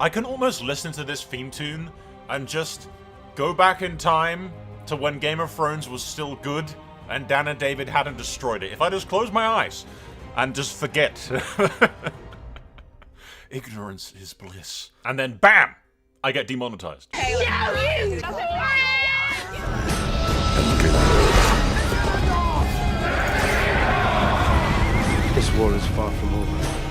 I can almost listen to this theme tune and just go back in time to when Game of Thrones was still good and Dan and David hadn't destroyed it. If I just close my eyes and just forget. Ignorance is bliss. And then BAM! I get demonetized. This war is far from over.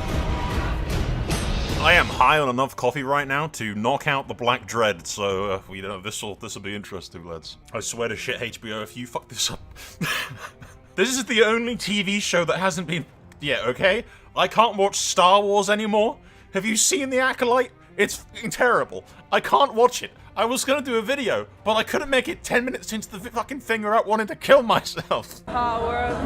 I am high on enough coffee right now to knock out the Black Dread, so you know this'll be interesting, lads. I swear to shit, HBO, if you fuck this up, this is the only TV show that hasn't been. Yeah, okay. I can't watch Star Wars anymore. Have you seen The Acolyte? It's fucking terrible. I can't watch it. I was gonna do a video, but I couldn't make it 10 minutes into the fucking thing without wanting to kill myself. Power of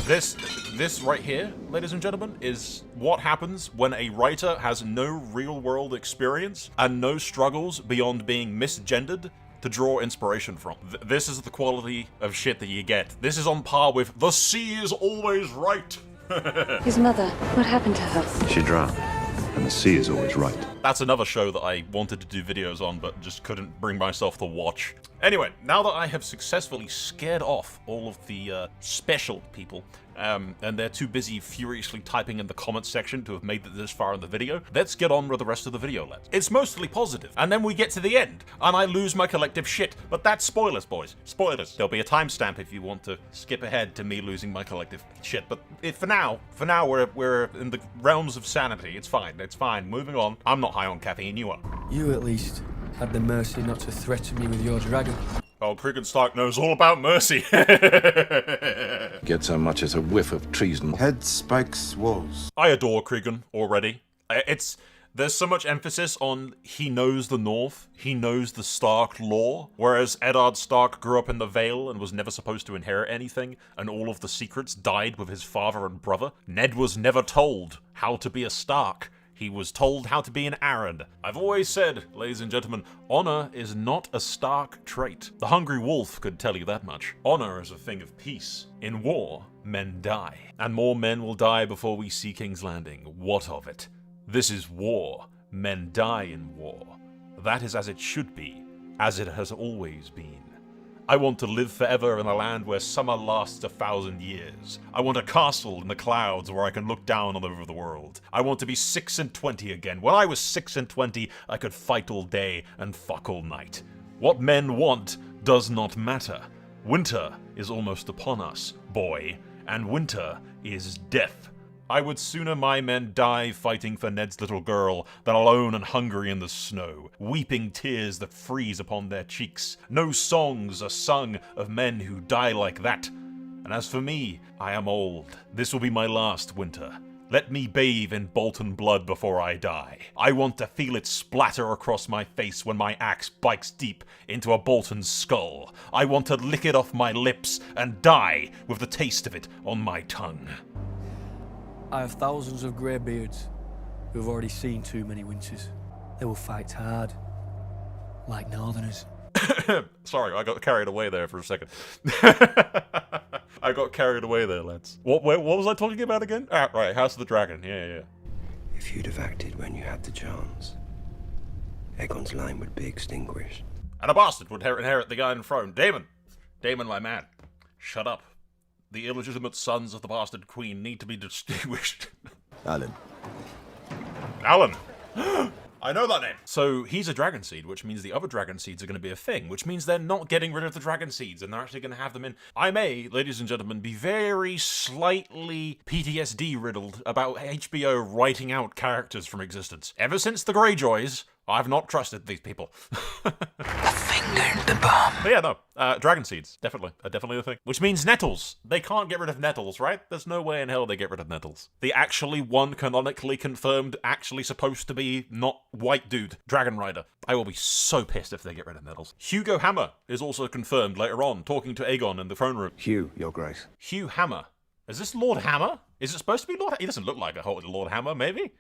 This right here, ladies and gentlemen, is what happens when a writer has no real-world experience and no struggles beyond being misgendered to draw inspiration from. This is the quality of shit that you get. This is on par with "The sea is always right." His mother, what happened to her? She drowned, and the sea is always right. That's another show that I wanted to do videos on, but just couldn't bring myself to watch. Anyway, now that I have successfully scared off all of the special people, and they're too busy furiously typing in the comments section to have made it this far in the video, let's get on with the rest of the video, lads. It's mostly positive, and then we get to the end, and I lose my collective shit. But that's spoilers, boys. Spoilers. There'll be a timestamp if you want to skip ahead to me losing my collective shit. But for now, we're in the realms of sanity. It's fine. It's fine. Moving on. I'm not high on caffeine. You are. You at least had the mercy not to threaten me with your dragon. Oh, Cregan Stark knows all about mercy. Get so much as a whiff of treason. Head spikes walls. I adore Cregan already. There's so much emphasis on he knows the North, he knows the Stark lore, whereas Eddard Stark grew up in the Vale and was never supposed to inherit anything, and all of the secrets died with his father and brother. Ned was never told how to be a Stark. He was told how to be an Arryn. I've always said, ladies and gentlemen, honor is not a Stark trait. The Hungry Wolf could tell you that much. Honor is a thing of peace. In war, men die. And more men will die before we see King's Landing. What of it? This is war. Men die in war. That is as it should be, as it has always been. I want to live forever in a land where summer lasts 1,000 years. I want a castle in the clouds where I can look down all over the world. I want to be 6 and 20 again. When I was 6 and 20, I could fight all day and fuck all night. What men want does not matter. Winter is almost upon us, boy, and winter is death. I would sooner my men die fighting for Ned's little girl than alone and hungry in the snow, weeping tears that freeze upon their cheeks. No songs are sung of men who die like that. And as for me, I am old. This will be my last winter. Let me bathe in Bolton blood before I die. I want to feel it splatter across my face when my axe bites deep into a Bolton skull. I want to lick it off my lips and die with the taste of it on my tongue. I have thousands of greybeards who have already seen too many winters. They will fight hard, like Northerners. Sorry, I got carried away there for a second. I got carried away there, lads. What was I talking about again? Ah, right, House of the Dragon. Yeah. If you'd have acted when you had the chance, Aegon's line would be extinguished. And a bastard would inherit the Iron Throne. Daemon, my man, shut up. The illegitimate sons of the bastard queen need to be distinguished. Alan. Alan! I know that name! So he's a Dragonseed, which means the other Dragonseeds are going to be a thing, which means they're not getting rid of the Dragonseeds, and they're actually going to have them in. I may, ladies and gentlemen, be very slightly PTSD-riddled about HBO writing out characters from existence. Ever since the Greyjoys, I've not trusted these people. The finger, the bomb. But yeah, no. Dragonseeds, definitely a thing. Which means Nettles. They can't get rid of Nettles, right? There's no way in hell they get rid of Nettles. The actually one canonically confirmed, actually supposed to be not white dude, Dragon Rider. I will be so pissed if they get rid of Nettles. Hugo Hammer is also confirmed later on, talking to Aegon in the throne room. Hugh, your grace. Hugh Hammer. Is this Lord Hammer? Is it supposed to be Lord? He doesn't look like a whole Lord Hammer, maybe?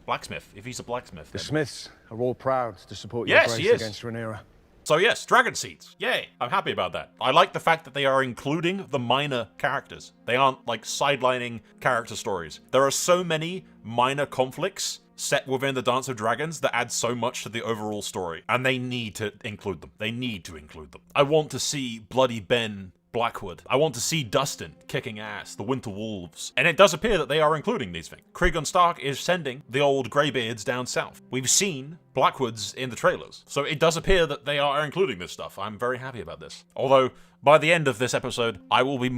Blacksmith, if he's a blacksmith. The then. Smiths are all proud to support your Yes, grace he is. against Rhaenyra. So yes, Dragonseeds. Yay, I'm happy about that. I like the fact that they are including the minor characters. They aren't like sidelining character stories. There are so many minor conflicts set within the Dance of Dragons that add so much to the overall story, and they need to include them. They need to include them. I want to see Bloody Ben Blackwood. I want to see Dustin kicking ass, the Winter Wolves. And it does appear that they are including these things. Cregan Stark is sending the old Greybeards down south. We've seen Blackwoods in the trailers. So it does appear that they are including this stuff. I'm very happy about this. Although by the end of this episode, I will be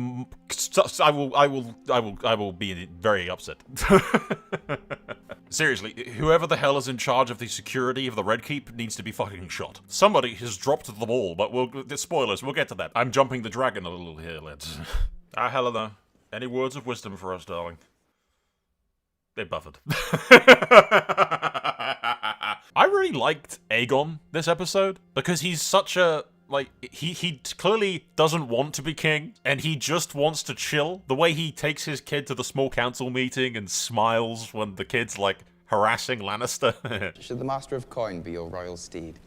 very upset. Seriously, whoever the hell is in charge of the security of the Red Keep needs to be fucking shot. Somebody has dropped the ball, but spoilers, we'll get to that. I'm jumping the dragon a little here, lads. Helena, any words of wisdom for us, darling? They buffered. I really liked Aegon this episode, because he's such a... like, he clearly doesn't want to be king, and he just wants to chill. The way he takes his kid to the small council meeting and smiles when the kid's, like, harassing Lannister. Should the Master of Coin be your royal steed?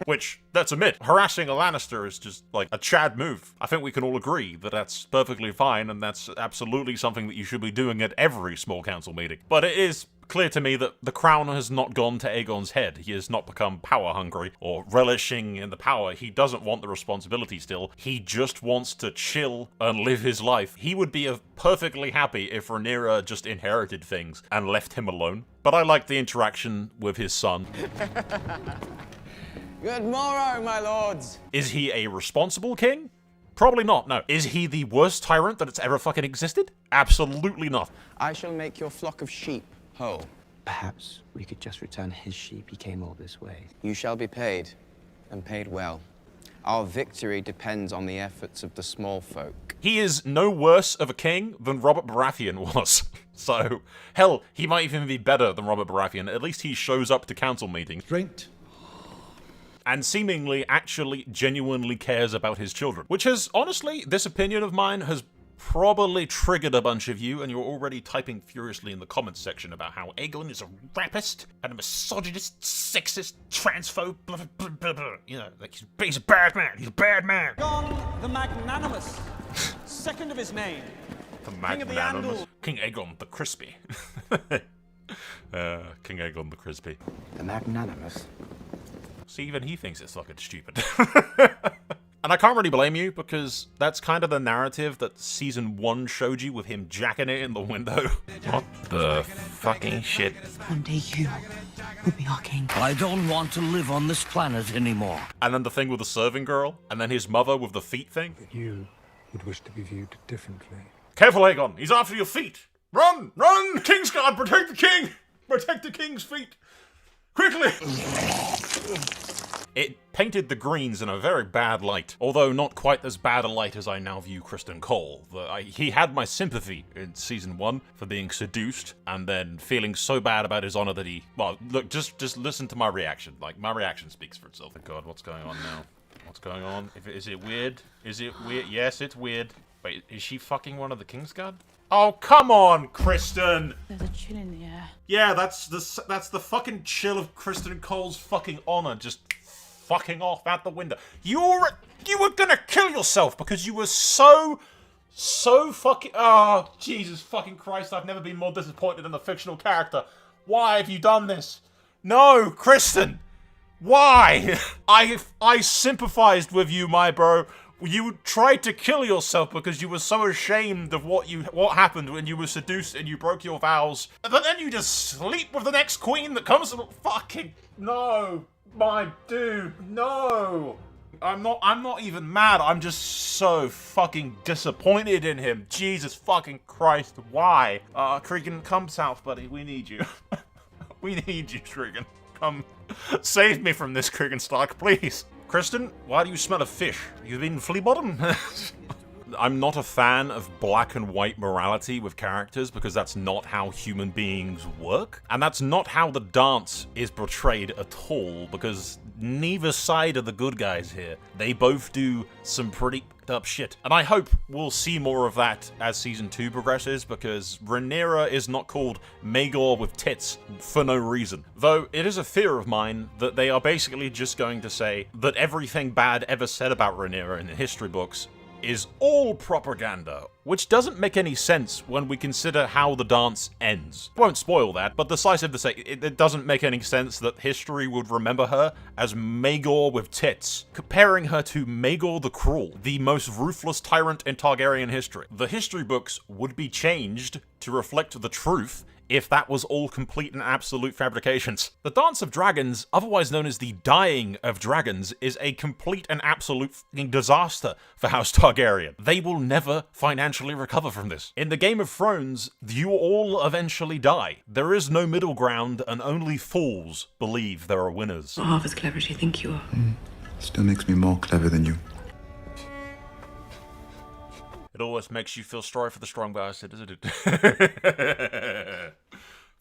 Which, let's admit, harassing a Lannister is just, like, a Chad move. I think we can all agree that that's perfectly fine, and that's absolutely something that you should be doing at every small council meeting. But it is clear to me that the crown has not gone to Aegon's head. He has not become power-hungry or relishing in the power. He doesn't want the responsibility still. He just wants to chill and live his life. He would be perfectly happy if Rhaenyra just inherited things and left him alone. But I like the interaction with his son. Good morrow, my lords! Is he a responsible king? Probably not, no. Is he the worst tyrant that it's ever fucking existed? Absolutely not. I shall make your flock of sheep whole. Perhaps we could just return his sheep. He came all this way. You shall be paid, and paid well. Our victory depends on the efforts of the small folk. He is no worse of a king than Robert Baratheon was. So, hell, he might even be better than Robert Baratheon. At least he shows up to council meetings. Straight. And seemingly actually genuinely cares about his children. Which has, honestly, this opinion of mine has probably triggered a bunch of you, and you're already typing furiously in the comments section about how Aegon is a rapist and a misogynist, sexist, transphobe, blah, blah, blah, blah. You know, like he's a bad man. He's a bad man. Aegon the Magnanimous, second of his name. The Magnanimous. King Aegon the Crispy. King Aegon the Crispy. The Magnanimous. See, even he thinks it's fucking stupid. And I can't really blame you, because that's kind of the narrative that Season 1 showed you with him jacking it in the window. What the fucking shit? One day you will be our king. I don't want to live on this planet anymore. And then the thing with the serving girl, and then his mother with the feet thing. You would wish to be viewed differently. Careful, Aegon! He's after your feet! Run! Run! Kingsguard, protect the king! Protect the king's feet! Quickly! It painted the Greens in a very bad light, although not quite as bad a light as I now view Criston Cole. He had my sympathy in Season 1 for being seduced, and then feeling so bad about his honor that he... Well, look, just listen to my reaction. Like, my reaction speaks for itself. Thank God, what's going on now? What's going on? Is it weird? Is it weird? Yes, it's weird. Wait, is she fucking one of the Kingsguard? Oh, come on, Criston! There's a chill in the air. Yeah, that's the fucking chill of Criston Cole's fucking honor, just fucking off out the window. You were gonna kill yourself because you were so fucking... Oh, Jesus fucking Christ, I've never been more disappointed in a fictional character. Why have you done this? No, Criston! Why? I sympathized with you, my bro. You tried to kill yourself because you were so ashamed of what happened when you were seduced and you broke your vows. But then you just sleep with the next queen that comes from... Fucking... No. My dude, no. I'm not even mad. I'm just so fucking disappointed in him. Jesus fucking Christ. Why? Cregan, come south, buddy. We need you. We need you, Cregan. Come. Save me from this, Cregan Stark, please. Criston, why do you smell of fish? You've been flea bottom? I'm not a fan of black and white morality with characters because that's not how human beings work. And that's not how the dance is portrayed at all, because neither side are the good guys here. They both do some pretty up shit. And I hope we'll see more of that as Season 2 progresses, because Rhaenyra is not called Maegor with tits for no reason. Though it is a fear of mine that they are basically just going to say that everything bad ever said about Rhaenyra in the history books is all propaganda, which doesn't make any sense when we consider how the dance ends. Won't spoil that, but decisive to say, it doesn't make any sense that history would remember her as Maegor with tits, comparing her to Maegor the Cruel, the most ruthless tyrant in Targaryen history. The history books would be changed to reflect the truth if that was all complete and absolute fabrications. The Dance of Dragons, otherwise known as the Dying of Dragons, is a complete and absolute fucking disaster for House Targaryen. They will never financially recover from this. In the Game of Thrones, you all eventually die. There is no middle ground, and only fools believe there are winners. Not half as clever as you think you are. Still makes me more clever than you. It always makes you feel sorry for the strong bastard, doesn't it?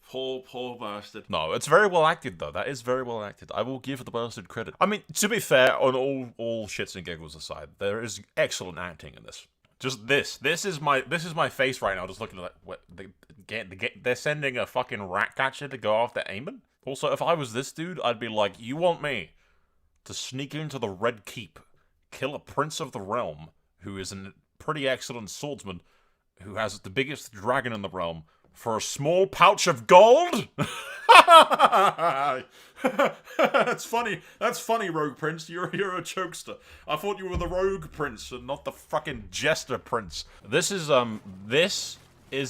Poor bastard. No, it's very well acted, though. That is very well acted. I will give the bastard credit. I mean, to be fair, on all shits and giggles aside, there is excellent acting in this. Just this. This is my face right now, just looking at what they're sending a fucking rat catcher to go after Aemon? Also, if I was this dude, I'd be like, you want me to sneak into the Red Keep, kill a prince of the realm, who is a pretty excellent swordsman, who has the biggest dragon in the realm, for a small pouch of gold? That's funny. That's funny, Rogue Prince. You're a jokester. I thought you were the Rogue Prince and not the fucking Jester Prince. This is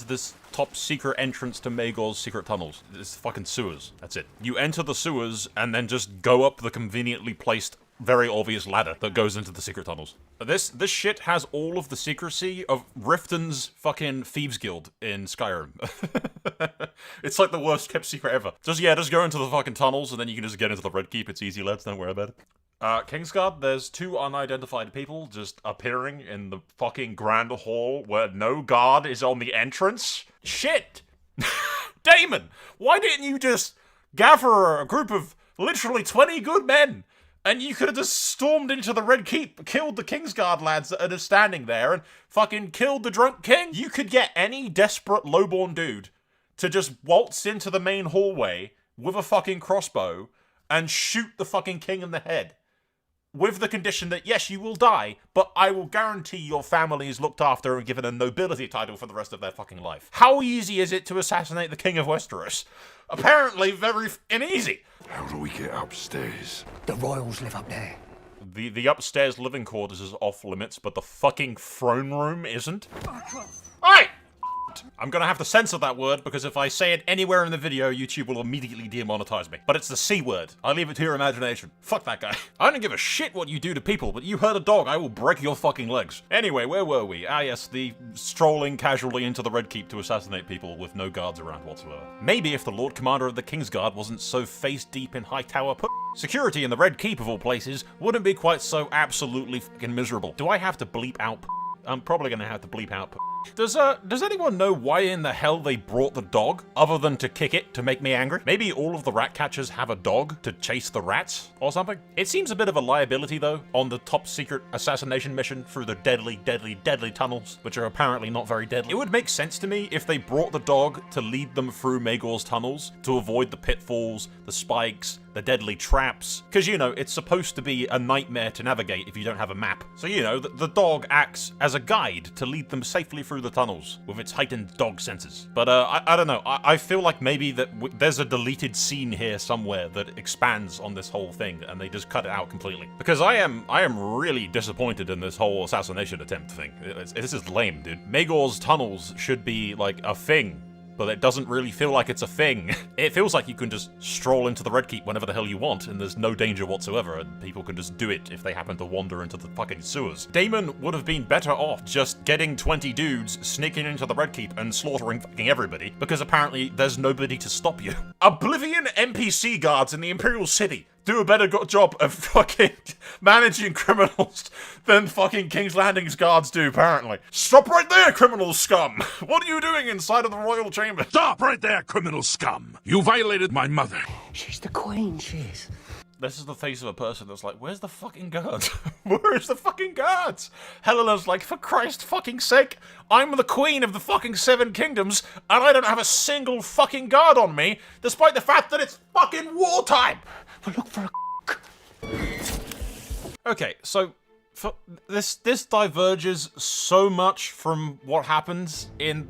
this top secret entrance to Maegor's secret tunnels. It's fucking sewers. That's it. You enter the sewers and then just go up the conveniently placed, very obvious ladder that goes into the secret tunnels. This shit has all of the secrecy of Riften's fucking Thieves Guild in Skyrim. It's like the worst kept secret ever. Just go into the fucking tunnels and then you can just get into the Red Keep. It's easy, lads, don't worry about it. Kingsguard, there's 2 unidentified people just appearing in the fucking Grand Hall where no guard is on the entrance. Shit! Daemon, why didn't you just gather a group of literally 20 good men? And you could have just stormed into the Red Keep, killed the Kingsguard lads that are just standing there, and fucking killed the drunk king. You could get any desperate lowborn dude to just waltz into the main hallway with a fucking crossbow and shoot the fucking king in the head. With the condition that, yes, you will die, but I will guarantee your family is looked after and given a nobility title for the rest of their fucking life. How easy is it to assassinate the King of Westeros? Apparently very easy. How do we get upstairs? The royals live up there. The upstairs living quarters is off limits, but the fucking throne room isn't. Hey! I'm gonna have to censor that word, because if I say it anywhere in the video, YouTube will immediately demonetize me. But it's the C word. I leave it to your imagination. Fuck that guy. I don't give a shit what you do to people, but you hurt a dog, I will break your fucking legs. Anyway, where were we? Ah yes, the strolling casually into the Red Keep to assassinate people with no guards around whatsoever. Maybe if the Lord Commander of the Kingsguard wasn't so face-deep in Hightower security in the Red Keep of all places wouldn't be quite so absolutely fucking miserable. Do I have to bleep out I'm probably gonna have to bleep out Does anyone know why in the hell they brought the dog, other than to kick it to make me angry? Maybe all of the rat catchers have a dog to chase the rats, or something? It seems a bit of a liability, though, on the top secret assassination mission through the deadly, deadly, deadly tunnels, which are apparently not very deadly. It would make sense to me if they brought the dog to lead them through Maegor's tunnels, to avoid the pitfalls, the spikes, the deadly traps, because, you know, it's supposed to be a nightmare to navigate if you don't have a map. So, you know, the dog acts as a guide to lead them safely through the tunnels with its heightened dog senses. But I don't know, I feel like maybe that there's a deleted scene here somewhere that expands on this whole thing and they just cut it out completely. Because I am really disappointed in this whole assassination attempt thing. This is lame, dude. Maegor's tunnels should be like a thing, but it doesn't really feel like it's a thing. It feels like you can just stroll into the Red Keep whenever the hell you want, and there's no danger whatsoever, and people can just do it if they happen to wander into the fucking sewers. Daemon would have been better off just getting 20 dudes, sneaking into the Red Keep, and slaughtering fucking everybody, because apparently there's nobody to stop you. Oblivion NPC guards in the Imperial City. do a better job of fucking managing criminals than fucking King's Landing's guards do, apparently. Stop right there, criminal scum! What are you doing inside of the royal chamber? Stop right there, criminal scum! You violated my mother. She's the queen, she is. This is the face of a person that's like, where's the fucking guards? Where's the fucking guards? Helena's like, for Christ's fucking sake, I'm the queen of the fucking Seven Kingdoms, and I don't have a single fucking guard on me, despite the fact that it's fucking wartime! Well, look for a Okay, so this diverges so much from what happens in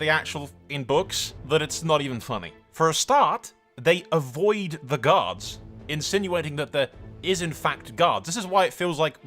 books that it's not even funny. For a start, they avoid the guards, insinuating that there is in fact guards. This is why it feels like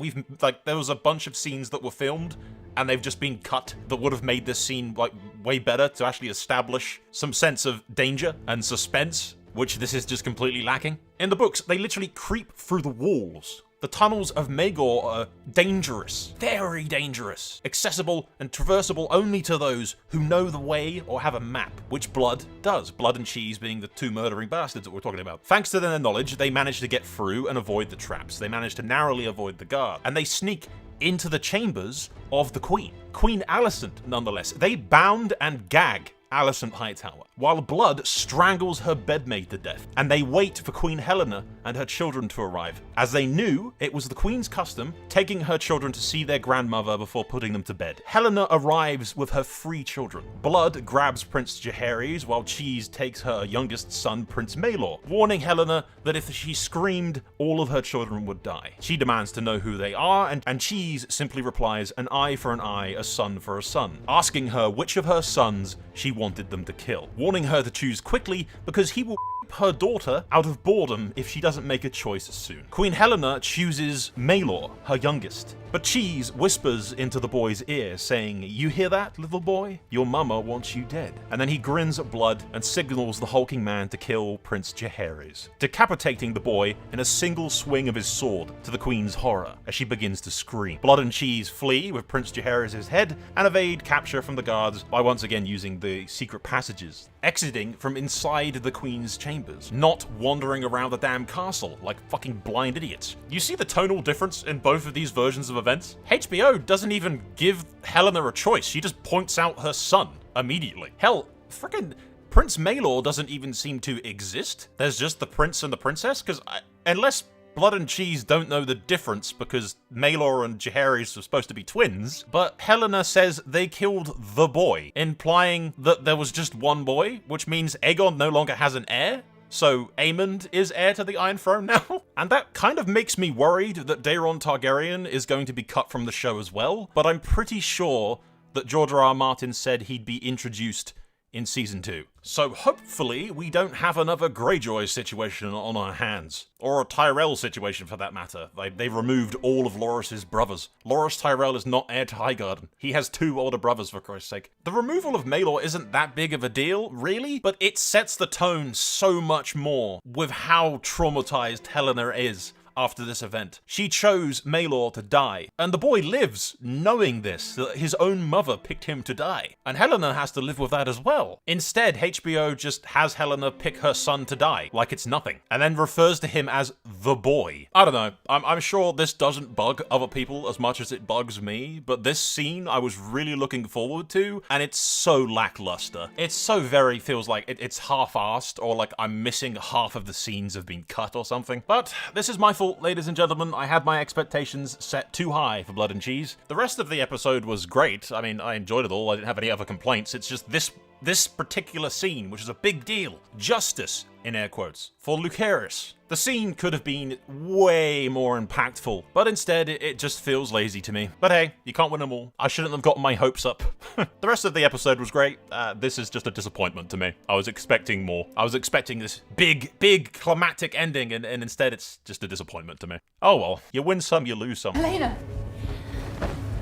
there was a bunch of scenes that were filmed and they've just been cut that would have made this scene like way better to actually establish some sense of danger and suspense, which this is just completely lacking. In the books, they literally creep through the walls. The tunnels of Magor are dangerous, very dangerous, accessible and traversable only to those who know the way or have a map, which Blood does, Blood and Cheese being the two murdering bastards that we're talking about. Thanks to their knowledge, they manage to get through and avoid the traps. They manage to narrowly avoid the guard, and they sneak into the chambers of the Queen. Queen Alicent, nonetheless. They bound and gag Alicent Hightower, while Blood strangles her bedmaid to death, and they wait for Queen Helena and her children to arrive, as they knew it was the Queen's custom taking her children to see their grandmother before putting them to bed. Helena arrives with her 3 children. Blood grabs Prince Jaehaerys, while Cheese takes her youngest son, Prince Maelor, warning Helena that if she screamed, all of her children would die. She demands to know who they are, and Cheese simply replies, an eye for an eye, a son for a son, asking her which of her sons she wanted them to kill, warning her to choose quickly because he will her daughter out of boredom if she doesn't make a choice soon. Queen Helena chooses Maelor, her youngest, but Cheese whispers into the boy's ear saying, you hear that, little boy? Your mama wants you dead. And then he grins at Blood and signals the hulking man to kill Prince Jaehaerys, decapitating the boy in a single swing of his sword to the Queen's horror as she begins to scream. Blood and Cheese flee with Prince Jaehaerys' head and evade capture from the guards by once again using the secret passages, exiting from inside the Queen's chambers, not wandering around the damn castle like fucking blind idiots. You see the tonal difference in both of these versions of events? HBO doesn't even give Helena a choice, she just points out her son immediately. Hell, frickin' Prince Maelor doesn't even seem to exist. There's just the prince and the princess, because unless Blood and Cheese don't know the difference because Maelor and Jaehaerys are supposed to be twins, but Helena says they killed the boy, implying that there was just one boy, which means Aegon no longer has an heir? So Aemond is heir to the Iron Throne now? And that kind of makes me worried that Daeron Targaryen is going to be cut from the show as well, but I'm pretty sure that George R.R. Martin said he'd be introduced in Season 2. So hopefully we don't have another Greyjoy situation on our hands. Or a Tyrell situation for that matter. They've removed all of Loras's brothers. Loras Tyrell is not heir to Highgarden. He has 2 older brothers, for Christ's sake. The removal of Maelor isn't that big of a deal, really, but it sets the tone so much more with how traumatized Helena is after this event. She chose Maelor to die, and the boy lives knowing this, that his own mother picked him to die. And Helena has to live with that as well. Instead, HBO just has Helena pick her son to die, like it's nothing, and then refers to him as the boy. I don't know, I'm sure this doesn't bug other people as much as it bugs me, but this scene I was really looking forward to, and it's so lackluster. It's so very, feels like it's half-assed, or like I'm missing half of the scenes have been cut or something. But this is my fault, ladies and gentlemen. I had my expectations set too high for Blood and Cheese. The rest of the episode was great. I mean, I enjoyed it all. I didn't have any other complaints. It's just this particular scene, which is a big deal. Justice, in air quotes, for Lucerys. The scene could have been way more impactful, but instead it just feels lazy to me. But hey, you can't win them all. I shouldn't have gotten my hopes up. The rest of the episode was great. This is just a disappointment to me. I was expecting more. I was expecting this big climactic ending, and instead it's just a disappointment to me. Oh well, you win some, you lose some. Helena!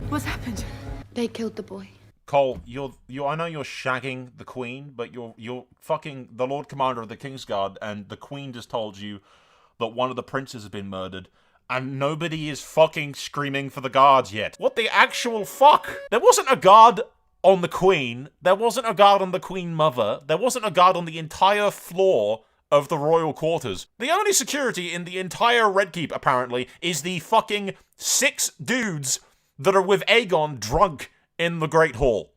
What's happened? They killed the boy. Cole, I know you're shagging the Queen, but you're fucking the Lord Commander of the Kingsguard, and the Queen just told you that one of the princes has been murdered, and nobody is fucking screaming for the guards yet. What the actual fuck? There wasn't a guard on the Queen, there wasn't a guard on the Queen Mother, there wasn't a guard on the entire floor of the royal quarters. The only security in the entire Red Keep, apparently, is the fucking 6 dudes that are with Aegon drunk in the Great Hall,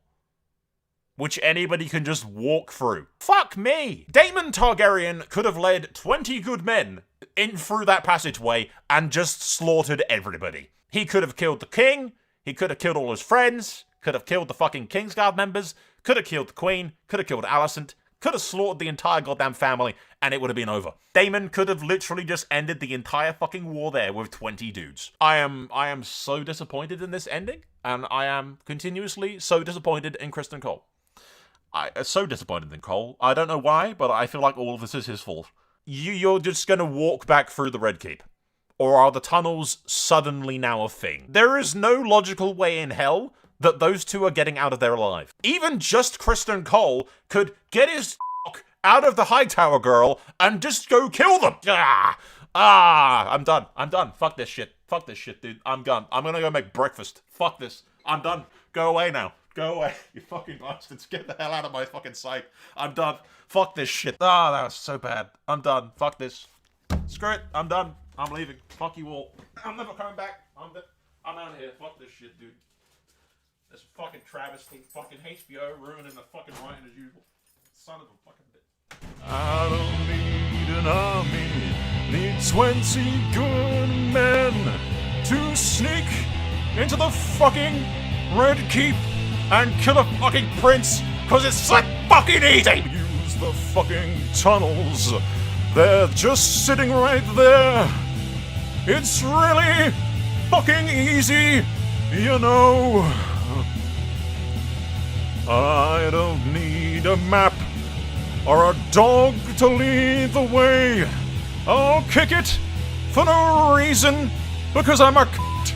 which anybody can just walk through. Fuck me! Daemon Targaryen could have led 20 good men in through that passageway and just slaughtered everybody. He could have killed the king, he could have killed all his friends, could have killed the fucking Kingsguard members, could have killed the queen, could have killed Alicent, could have slaughtered the entire goddamn family, and it would have been over. Daemon could have literally just ended the entire fucking war there with 20 dudes. I am so disappointed in this ending, and I am continuously so disappointed in Criston Cole. So disappointed in Cole. I don't know why, but I feel like all of this is his fault. You're just gonna walk back through the Red Keep. Or are the tunnels suddenly now a thing? There is no logical way in hell that those two are getting out of there alive. Even just Criston Cole could get his out of the Hightower girl and just go kill them. I'm done. Fuck this shit, dude. I'm done. I'm gonna go make breakfast. Fuck this. I'm done. Go away now. Go away, you fucking bastards. Get the hell out of my fucking sight. I'm done. Fuck this shit. That was so bad. I'm done. Fuck this. Screw it. I'm done. I'm leaving. Fuck you all. I'm never coming back. I'm out of here. Fuck this shit, dude. This fucking travesty. Fucking HBO ruining the fucking writing as usual. Son of a fucking bitch. I don't need an army. Need 20 good men to sneak into the fucking Red Keep and kill a fucking prince, cause it's so fucking easy! Use the fucking tunnels. They're just sitting right there. It's really fucking easy, you know. I don't need a map or a dog to lead the way. I'll kick it for no reason, because I'm a c***.